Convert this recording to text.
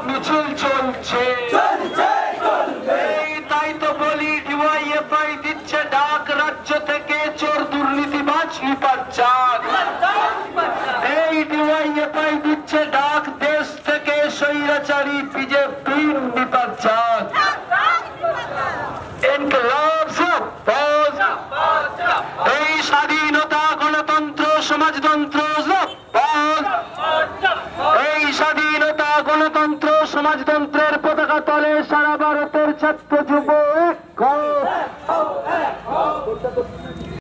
মিছিল চলছে, এই তাই তো বলি ডিওয়াইএফআই দিচ্ছে ডাক রাজ্য থেকে চোর দুর্নীতিবাজ নিপাচার। এই ডিওয়াইএফআই দিচ্ছে ডাক দেশ থেকে স্বৈরাচারী বিজেপি নিপাচার। ইনকলাব জিন্দাবাদ, এই স্বাধীনতা গণতন্ত্র সমাজতন্ত্র জিন্দাবাদ, এই স্বাধীনতা গণতন্ত্র সমাজতন্ত্রের পতাকা তলে সারা ভারতের ছাত্র যুব